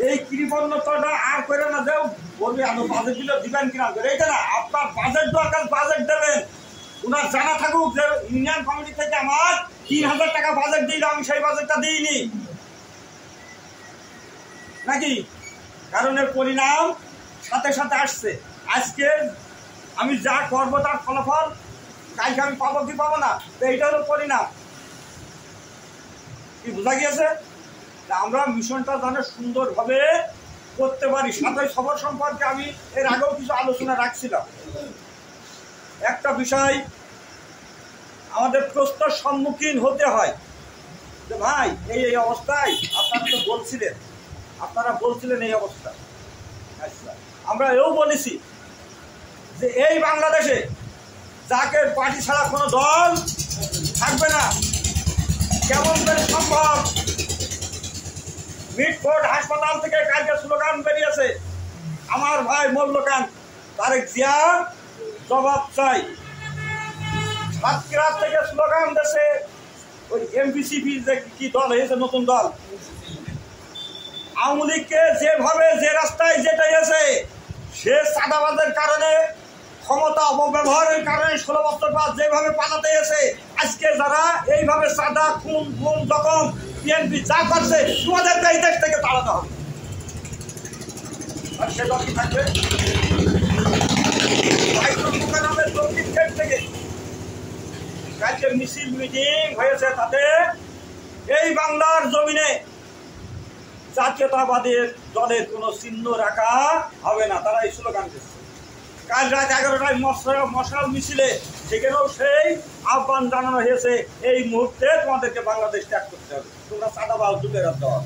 এই কৃপণতাটা আর করে না দেও বলবে আমি বাজেট দিলে দিবেন কিনা করে এইটা না, আপনার বাজেট দরকার বাজেট দেবেন। ওনার জানা থাকুক যে ইউনিয়ন কমিটি থেকে আমার ৩,০০০ টাকা বাজেট দিল, আমি সেই বাজেটটা দিইনি নাকি, কারণ এর পরিণাম সাথে সাথে আসছে। আজকে আমি যা করবো তার ফলাফল কালকে আমি পাবো কি পাবো না, তো এইটা হলো পরিণাম। কি বোঝা গিয়েছে? আমরা মিশনটা যেন সুন্দরভাবে করতে পারি। সাথে সবার সম্পর্কে আমি এর আগেও কিছু আলোচনা রাখছিলাম। একটা বিষয় আমাদের প্রশ্নের সম্মুখীন হতে হয় যে ভাই এই অবস্থায় আপনারা বলছিলেন এই অবস্থা। আচ্ছা, আমরা এও বলেছি যে এই বাংলাদেশে জাকের পার্টি ছাড়া কোনো দল থাকবে না। কেমন করে সম্ভব? মিটফোর্ড হাসপাতাল থেকে কালকে স্লোগান বেরিয়েছে, আমার ভাই মল্লকান তারেক জিয়া জবাব চাই। সাতক্ষীরা থেকে স্লোগান দেশে ওই এমপিসিপি যে কি দল হয়েছে, নতুন দল, আওয়ামী লীগকে যেভাবে যে রাস্তায় যেতেছে, সে চাঁদাবাজের কারণে ক্ষমতা অপব্যবহারের কারণে 16 বছর পর যেভাবে পালাতে এসে আজকে যারা এইভাবে চাঁদা খুন খুন জখম বিএনপি যা করছে, তোমাদেরকে এই দেশ থেকে তাড়াতে হবে। আর সে দল কি থাকবে? দক্ষিণ গেট থেকে কালকে মিছিল মিটিং হয়েছে, তাতে এই বাংলার জমিনে জাতীয়তাবাদের দলের কোনো চিহ্ন রাখা হবে না। তারা এই স্লোগান দিচ্ছে। কাল রাত 11টায় মশাল মিছিলে সেখানেও সেই আহ্বান জানানো হয়েছে, এই মুহূর্তে তোমাদেরকে বাংলাদেশ ত্যাগ করতে হবে, তোমরা চাঁদাবাজ যুগের দল।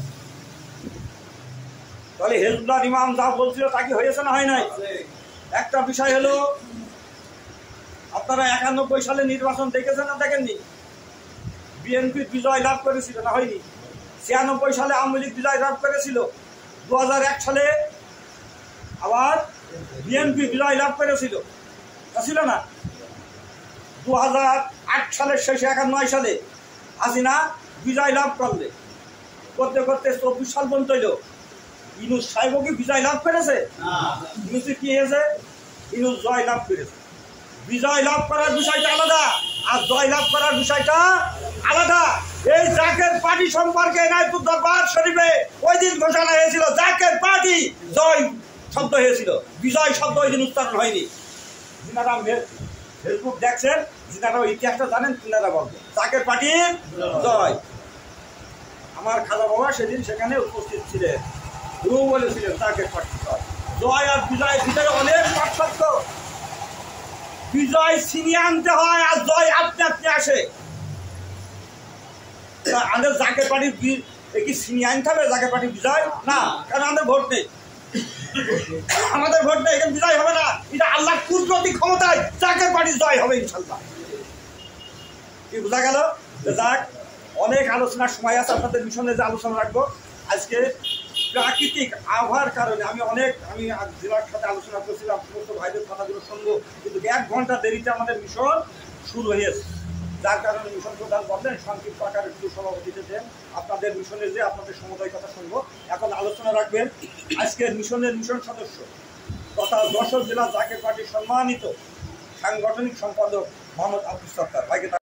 তাহলে হেজবুল্লাহ ইমাম যা বলছিল তা কি হয়েছে না হয় নাই? একটা বিষয় হলো, আপনারা 91 সালে নির্বাচন দেখেছেন না দেখেননি? বিএনপি বিজয় লাভ করেছিল না হয়নি? 96 সালে আওয়ামী লীগ বিজয় লাভ করেছিল, 2001 সালে আবার বিএনপি বিজয় লাভ করেছিল, ছিল না? 2008 সালের শেষে 91 সালে হাসিনা বিজয় লাভ করতে করতে 24 সাল পর্যন্ত হইল। ইউনূস সাহেবও কি বিজয় লাভ করেছে? ইউনূস কি হয়েছে? ইউনূস জয় লাভ করেছে। বিজয় লাভ করার বিষয়টা আলাদা আর জয় লাভ করার বিষয়টা আলাদা। এই জাকের পার্টি সম্পর্কে এনায়তুর দরবার শরীফে ওই দিন ঘোষণা হয়েছিল জাকের পার্টি জয় শব্দ হয়েছিল, বিজয় শব্দ ওই দিন উচ্চারণ হয়নি। যিনারা ফেসবুক দেখছেন, যিনারা ইতিহাসটা জানেন, তিনারা বলবেন জাকের পার্টির জয়। আমার খাজা বাবা সেদিন সেখানে উপস্থিত ছিলেন, উনিও বলেছিলেন জাকের পার্টির জয়। জয় আর বিজয়ের ভিতরে অনেক পার্থক্য। বিজয় ছিনিয়ে আনতে হয় আর জয় আপনি আপনি আসে। আমাদের জাকের পার্টির কি ছিনিয়ে আনতে হবে? জাকের পার্টির বিজয় না, কারণ আমাদের ভোট নেই। আমাদের ভোট নেই, এখানে বিজয় হবে না। এটা আল্লাহ কুদরতি ক্ষমতায় জাকের পার্টির জয় হবে ইনশাল্লাহ। কি বোঝা গেল? যাক, অনেক আলোচনার সময় আছে, আপনাদের মিশনে যে আলোচনা রাখবো আজকে প্রাকৃতিক আবহাওয়ার কারণে আমি জেলার সাথে আলোচনা করছিলাম, সমস্ত ভাইদের কথাগুলো শুনবো, কিন্তু 1 ঘন্টা দেরিতে আমাদের মিশন শুরু হয়েছে, যার কারণে মিশন প্রধান বললেন সংক্ষিপ্ত আকারে একটু সভাপতিতে দেন, আপনাদের মিশনের যে আপনাদের সমুদায় কথা শুনবো। এখন আলোচনা রাখবেন আজকের মিশনের মিশন সদস্য তথা যশোর জেলা জাকের পার্টির সম্মানিত সাংগঠনিক সম্পাদক মোহাম্মদ আব্দুল সত্তার ভাইকে।